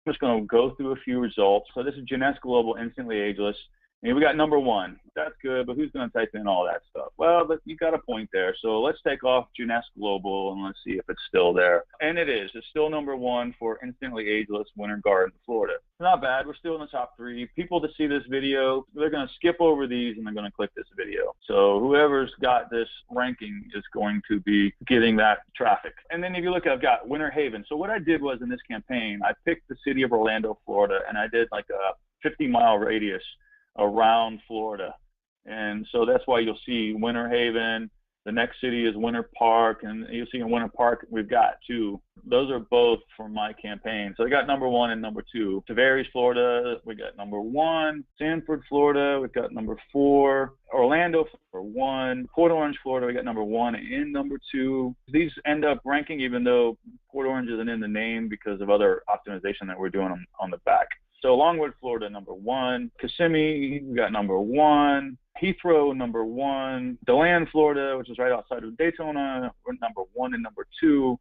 I'm just going to go through a few results. So this is Jeunesse Global, Instantly Ageless. And we got number 1. That's good, but who's going to type in all that stuff? Well, but you got a point there. So let's take off Jeunesse Global and let's see if it's still there. And it is. It's still number 1 for Instantly Ageless Winter Garden, Florida. Not bad. We're still in the top 3. People to see this video, they're going to skip over these and they're going to click this video. So whoever's got this ranking is going to be getting that traffic. And then if you look, I've got Winter Haven. So what I did was in this campaign, I picked the city of Orlando, Florida, and I did like a 50-mile radius around Florida. And so that's why you'll see Winter Haven. The next city is Winter Park, and you'll see in Winter Park we've got 2. Those are both from my campaign. So I got number 1 and number 2. Tavares, Florida, we got number 1. Sanford, Florida, we've got number 4. Orlando for 1. Port Orange, Florida, we got number 1 and number 2. These end up ranking even though Port Orange isn't in the name because of other optimization that we're doing on the back. So Longwood, Florida, number 1. Kissimmee, we got number 1. Heathrow, number 1. DeLand, Florida, which is right outside of Daytona, we're number 1 and number 2.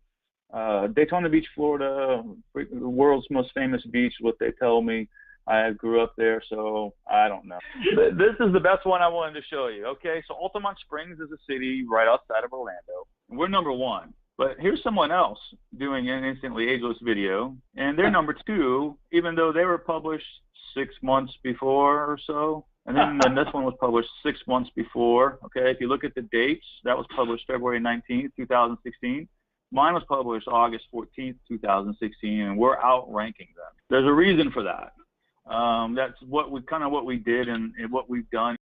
Daytona Beach, Florida, the world's most famous beach, what they tell me. I grew up there, so I don't know. This is the best one I wanted to show you. Okay, so Altamont Springs is a city right outside of Orlando. We're number 1. But here's someone else doing an Instantly Ageless video, and they're number 2, even though they were published 6 months before or so. And then this one was published 6 months before. Okay, if you look at the dates, that was published February 19th, 2016. Mine was published August 14th, 2016, and we're outranking them. There's a reason for that. That's what we did and what we've done.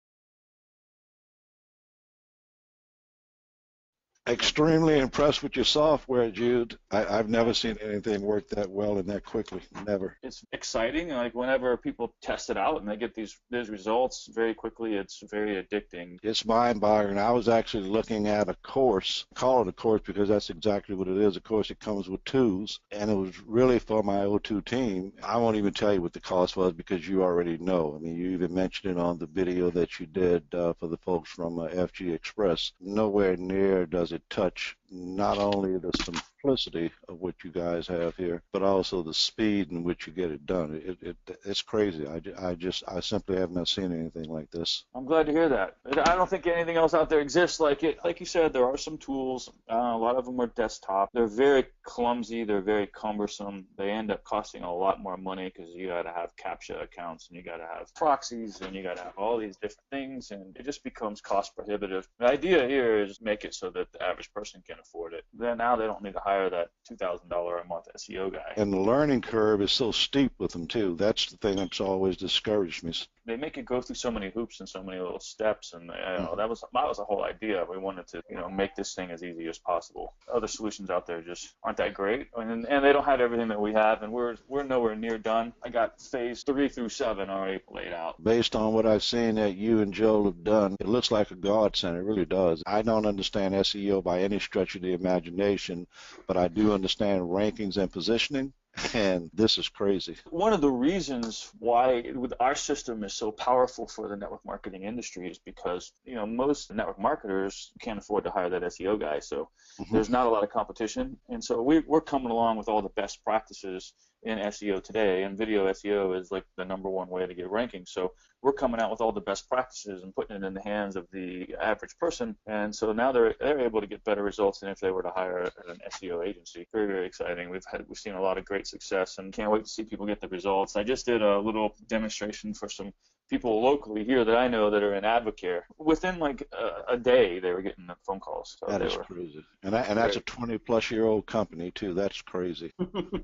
Extremely impressed with your software, Jude. I've never seen anything work that well and that quickly. Never. It's exciting. Like whenever people test it out and they get these results very quickly, it's very addicting. It's mind-boggling. I was actually looking at a course. I call it a course because that's exactly what it is. A course that comes with tools, and it was really for my O2 team. I won't even tell you what the cost was because you already know. I mean, you even mentioned it on the video that you did for the folks from FG Express. Nowhere near does it touch not only the simplicity of what you guys have here, but also the speed in which you get it done. It's crazy. I simply have not seen anything like this. I'm glad to hear that. I don't think anything else out there exists like it. Like you said, there are some tools. A lot of them are desktop. They're very clumsy. They're very cumbersome. They end up costing a lot more money because you got to have CAPTCHA accounts and you got to have proxies and you got to have all these different things, and it just becomes cost prohibitive. The idea here is make it so that the average person can afford it. Then now they don't need to hire that $2,000 a month SEO guy. And the learning curve is so steep with them too. That's the thing that's always discouraged me. They make it go through so many hoops and so many little steps, and that was the whole idea. We wanted to make this thing as easy as possible. Other solutions out there just aren't that great, and they don't have everything that we have, and we're nowhere near done. I got phase 3 through 7 already laid out. Based on what I've seen that you and Joel have done, it looks like a godsend. It really does. I don't understand SEO by any stretch of the imagination, but I do understand rankings and positioning. And this is crazy. One of the reasons why our system is so powerful for the network marketing industry is because most network marketers can't afford to hire that SEO guy, so there's not a lot of competition, and so we're coming along with all the best practices in SEO today, and video SEO is like the #1 way to get rankings. So we're coming out with all the best practices and putting it in the hands of the average person, and so now they're able to get better results than if they were to hire an SEO agency. Very, very exciting. We've seen a lot of great success, and can't wait to see people get the results. I just did a little demonstration for some people locally here that I know that are in Advocare. Within like a day, they were getting phone calls. So that is crazy. And that's a 20-plus-year-old company, too. That's crazy.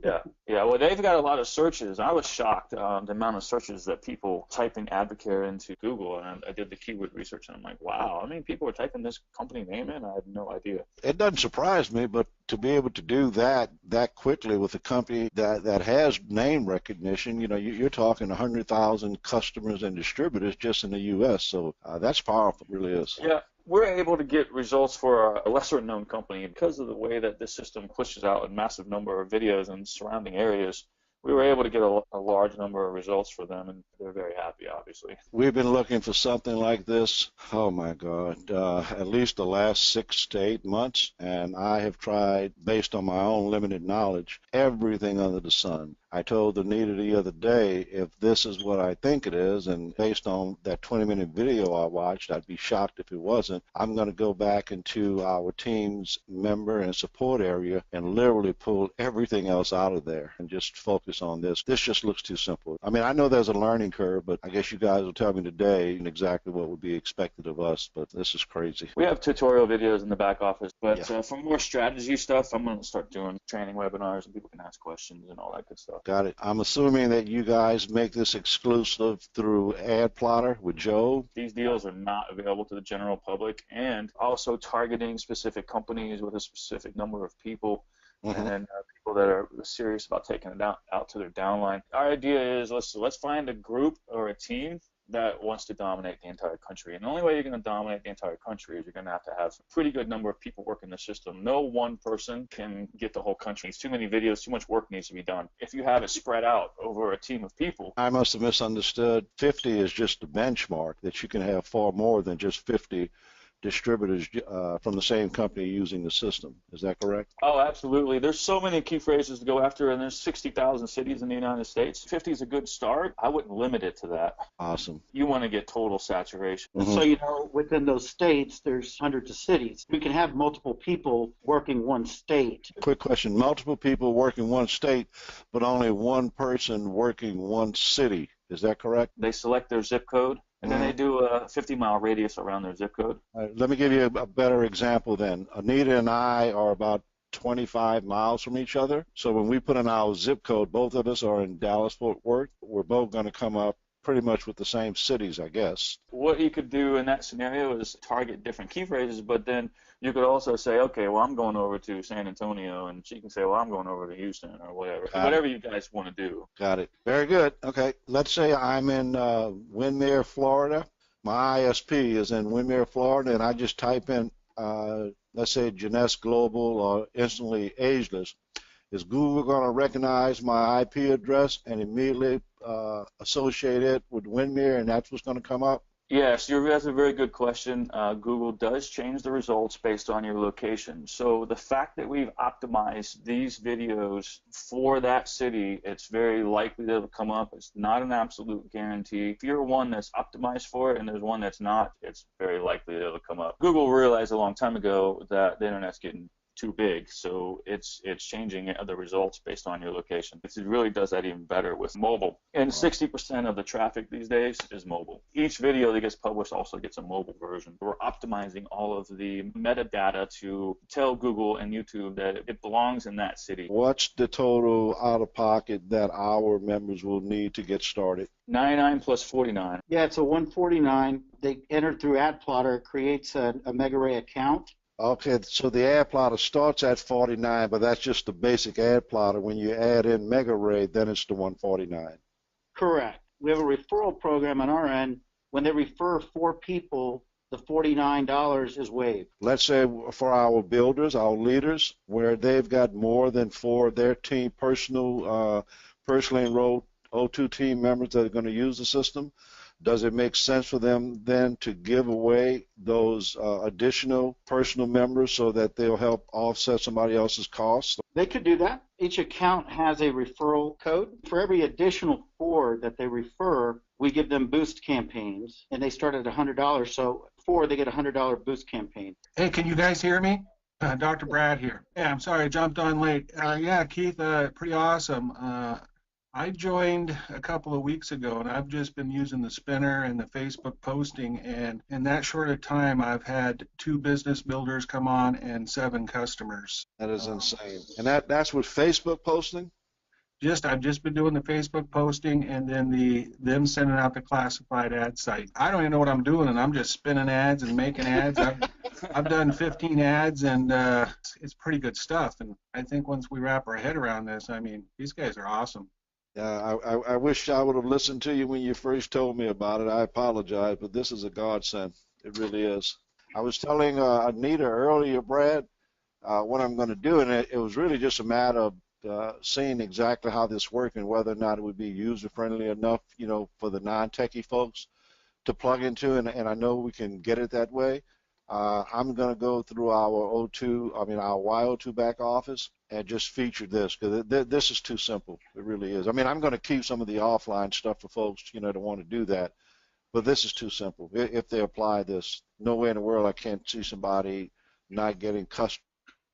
Yeah. Well, they've got a lot of searches. I was shocked the amount of searches that people typing Advocare into Google, and I did the keyword research, and I'm like, wow. I mean, people are typing this company name in. I had no idea. It doesn't surprise me, but to be able to do that quickly with a company that has name recognition, you're talking 100,000 customers and distributors just in the U.S., so that's powerful, it really is. Yeah. We're able to get results for a lesser-known company because of the way that this system pushes out a massive number of videos in surrounding areas. we were able to get a large number of results for them, and they're very happy, obviously. We've been looking for something like this, oh my God, at least the last 6 to 8 months, and I have tried, based on my own limited knowledge, everything under the sun. I told Anita the other day, if this is what I think it is, and based on that 20-minute video I watched, I'd be shocked if it wasn't. I'm going to go back into our team's member and support area and literally pull everything else out of there and just focus on this. This just looks too simple. I mean, I know there's a learning curve, but I guess you guys will tell me today exactly what would be expected of us, but this is crazy. We have tutorial videos in the back office, but for more strategy stuff, I'm going to start doing training webinars and people can ask questions and all that good stuff. Got it. I'm assuming that you guys make this exclusive through Adplotter with Joe. These deals are not available to the general public, and also targeting specific companies with a specific number of people. And people that are serious about taking it out to their downline. Our idea is let's find a group or a team that wants to dominate the entire country. And the only way you're going to dominate the entire country is you're going to have a pretty good number of people working the system. No one person can get the whole country. It's too many videos, too much work needs to be done. If you have it spread out over a team of people. I must have misunderstood. 50 is just the benchmark, that you can have far more than just 50 distributors from the same company using the system. Is that correct? Oh, absolutely. There's so many key phrases to go after, and there's 60,000 cities in the United States. 50 is a good start. I wouldn't limit it to that. Awesome. You want to get total saturation. So, within those states, there's hundreds of cities. We can have multiple people working one state. Quick question. Multiple people working one state, but only one person working one city. Is that correct? They select their zip code. And then they do a 50-mile radius around their zip code. Let me give you a better example then. Anita and I are about 25 miles from each other. So when we put in our zip code, both of us are in Dallas-Fort Worth. We're both going to come up pretty much with the same cities, I guess. What you could do in that scenario is target different key phrases, but then you could also say, okay, well, I'm going over to San Antonio, and she can say, well, I'm going over to Houston or whatever. Whatever you guys want to do. Got it. Very good. Okay. Let's say I'm in Windermere, Florida. My ISP is in Windermere, Florida, and I just type in, let's say, Jeunesse Global or Instantly Ageless. Is Google going to recognize my IP address and immediately associate it with Windermere, and that's what's going to come up? Yes, that's a very good question. Google does change the results based on your location. So the fact that we've optimized these videos for that city, it's very likely that it'll come up. It's not an absolute guarantee. If you're one that's optimized for it and there's one that's not, it's very likely that it'll come up. Google realized a long time ago that the internet's getting too big, so it's changing the results based on your location. It really does that even better with mobile. And 60% of the traffic these days is mobile. Each video that gets published also gets a mobile version. We're optimizing all of the metadata to tell Google and YouTube that it belongs in that city. What's the total out-of-pocket that our members will need to get started? 99 plus 49. Yeah, it's a 149. They enter through Adplotter, creates a MegaRay account. Okay, so the Adplotter starts at 49, but that's just the basic Adplotter. When you add in MegaRay, then it's the 149. Correct. We have a referral program on our end. When they refer 4 people, the $49 is waived. Let's say for our builders, our leaders, where they've got more than 4 of their team personally enrolled O2 team members that are going to use the system, does it make sense for them then to give away those additional personal members so that they'll help offset somebody else's costs? They could do that. Each account has a referral code. For every additional 4 that they refer, we give them boost campaigns, and they start at $100. So 4, they get a $100 boost campaign. Hey, can you guys hear me? Dr. Brad here. Yeah, I'm sorry I jumped on late. Yeah, Keith, pretty awesome. I joined a couple of weeks ago, and I've just been using the spinner and the Facebook posting, and in that short of time, I've had 2 business builders come on and 7 customers. That is insane. And that's with Facebook posting? I've just been doing the Facebook posting, and then them sending out the classified ad site. I don't even know what I'm doing, and I'm just spinning ads and making ads. I've done 15 ads, and it's pretty good stuff. And I think once we wrap our head around this, I mean, these guys are awesome. Yeah, I wish I would have listened to you when you first told me about it. I apologize, but this is a godsend. It really is. I was telling Anita earlier, Brad, what I'm going to do, and it was really just a matter of seeing exactly how this works and whether or not it would be user-friendly enough, for the non-techie folks to plug into, and I know we can get it that way. I'm going to go through our our YO2 back office and just feature this because this is too simple. It really is. I mean, I'm going to keep some of the offline stuff for folks, that want to do that, but this is too simple. If they apply this, no way in the world I can't see somebody not getting custom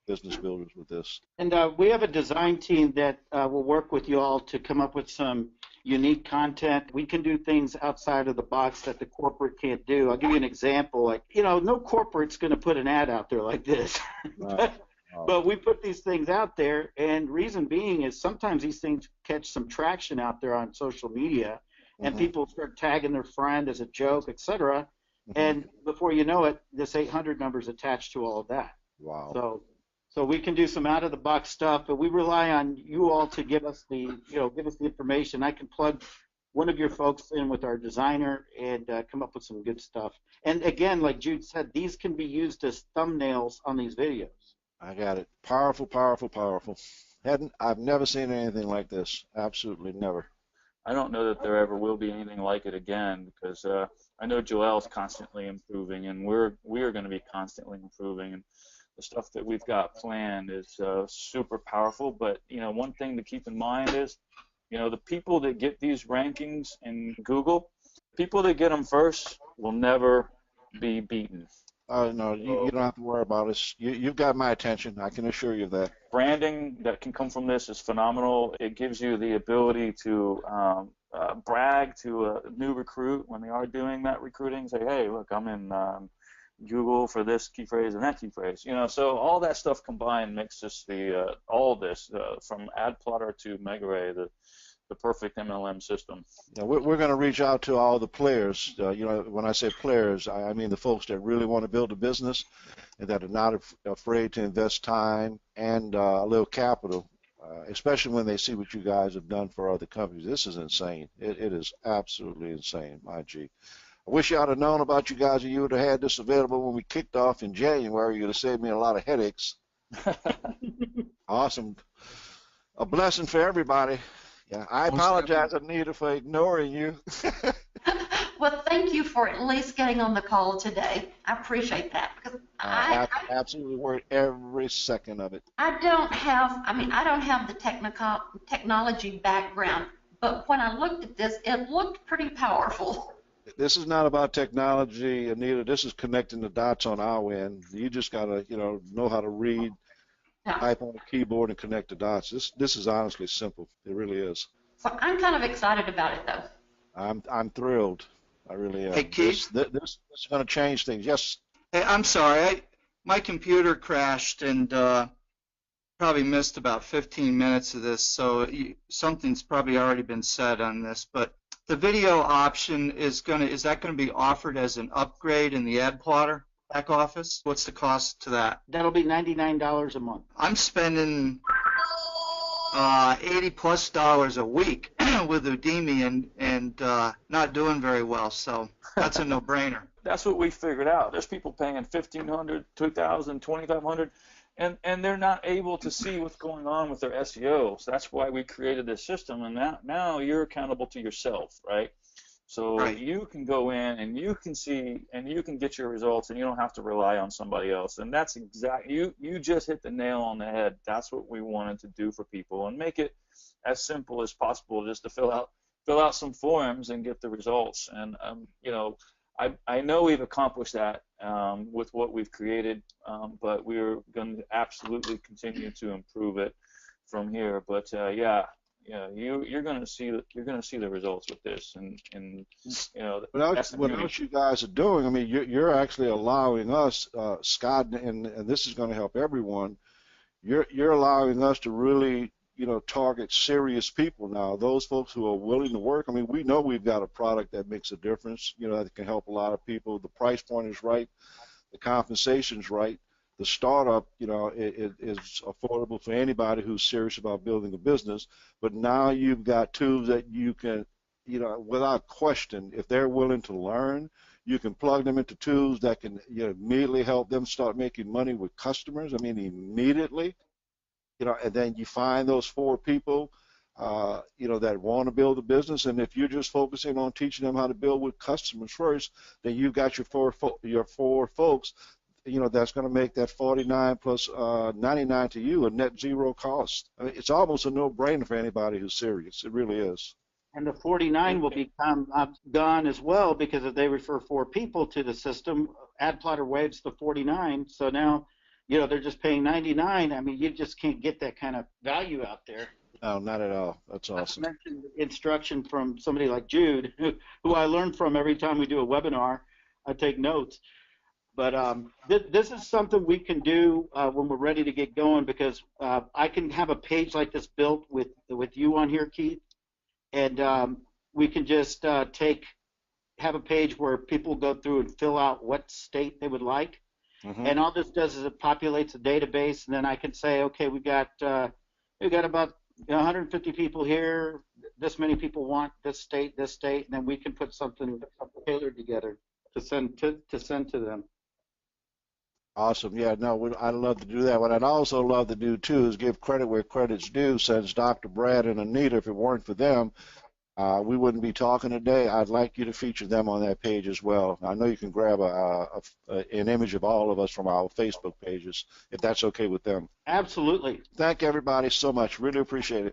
business builders with this. And we have a design team that will work with you all to come up with some unique content. We can do things outside of the box that the corporate can't do. I'll give you an example. Like, no corporate's going to put an ad out there like this. But we put these things out there, and reason being is sometimes these things catch some traction out there on social media, and people start tagging their friend as a joke, etc. And before you know it, this 800 number is attached to all of that. Wow. So we can do some out-of-the-box stuff, but we rely on you all to give us the information. I can plug one of your folks in with our designer and come up with some good stuff. And again, like Jude said, these can be used as thumbnails on these videos. I got it. Powerful, powerful, powerful. I've never seen anything like this. Absolutely never. I don't know that there ever will be anything like it again because I know Joel's constantly improving, and we are going to be constantly improving. And the stuff that we've got planned is super powerful, but one thing to keep in mind is, the people that get these rankings in Google, people that get them first will never be beaten. No, you don't have to worry about us. You've got my attention. I can assure you of that. Branding that can come from this is phenomenal. It gives you the ability to brag to a new recruit when they are doing that recruiting. Say, hey, look, I'm in Google for this key phrase and that key phrase. So all that stuff combined makes this all this from Adplotter to MegaRay the perfect MLM system. Yeah, we're going to reach out to all the players. When I say players, I mean the folks that really want to build a business and that are not afraid to invest time and a little capital, especially when they see what you guys have done for other companies. This is insane. It is absolutely insane, my G. I wish I'd have known about you guys, and you would have had this available when we kicked off in January. You'd have saved me a lot of headaches. Awesome. A blessing for everybody. Yeah, I apologize, Anita, for ignoring you. Well, thank you for at least getting on the call today. I appreciate that because absolutely worth every second of it. I don't have the technology background, but when I looked at this, it looked pretty powerful. This is not about technology, Anita. This is connecting the dots on our end. You just gotta, know how to read, type on the keyboard, and connect the dots. This is honestly simple. It really is. So I'm kind of excited about it, though. I'm thrilled. I really am. Hey, Keith. This is going to change things. Yes. Hey, I'm sorry. My computer crashed and probably missed about 15 minutes of this, so something's probably already been said on this. But the video option is that going to be offered as an upgrade in the Adplotter back office? What's the cost to that? That'll be $99 a month. I'm spending $80+ a week with Udemy and not doing very well, so that's a no-brainer. That's what we figured out. There's people paying $1,500, $2,000, $2,500, and they're not able to see what's going on with their SEO. So that's why we created this system, and now you're accountable to yourself, right? So right. You can go in and you can see and you can get your results, and you don't have to rely on somebody else. And that's exactly you just hit the nail on the head. That's what we wanted to do for people and make it as simple as possible, just to fill out some forms and get the results. And I know we've accomplished that with what we've created, but we're going to absolutely continue to improve it from here. But you're going to see the results with this, and what else you guys are doing? I mean, you're actually allowing us, Scott, and this is going to help everyone. You're allowing us to really target serious people now, those folks who are willing to work. I mean, we know we've got a product that makes a difference, that can help a lot of people. The price point is right, the compensation's right, the startup, is affordable for anybody who's serious about building a business. But now you've got tools that you can, without question, if they're willing to learn, you can plug them into tools that can immediately help them start making money with customers. I mean, immediately. and then you find those 4 people, that want to build a business. And if you're just focusing on teaching them how to build with customers first, then you've got your four folks, that's going to make that 49 plus 99 to you a net zero cost. I mean, it's almost a no-brainer for anybody who's serious. It really is. And the 49 will become gone as well, because if they refer 4 people to the system, Adplotter waives the 49. So now, they're just paying 99. I mean, you just can't get that kind of value out there. No, not at all. That's awesome. I mentioned instruction from somebody like Jude, who I learn from every time we do a webinar. I take notes. But this is something we can do when we're ready to get going, because I can have a page like this built with you on here, Keith, and we can just have a page where people go through and fill out what state they would like. Mm-hmm. And all this does is it populates a database, and then I can say, okay, we've got about 150 people here. This many people want this state, and then we can put something tailored together to send to them. Awesome. Yeah, no, I'd love to do that. What I'd also love to do, too, is give credit where credit's due, since Dr. Brad and Anita, if it weren't for them, we wouldn't be talking today. I'd like you to feature them on that page as well. I know you can grab an image of all of us from our Facebook pages, if that's okay with them. Absolutely. Thank everybody so much. Really appreciate it.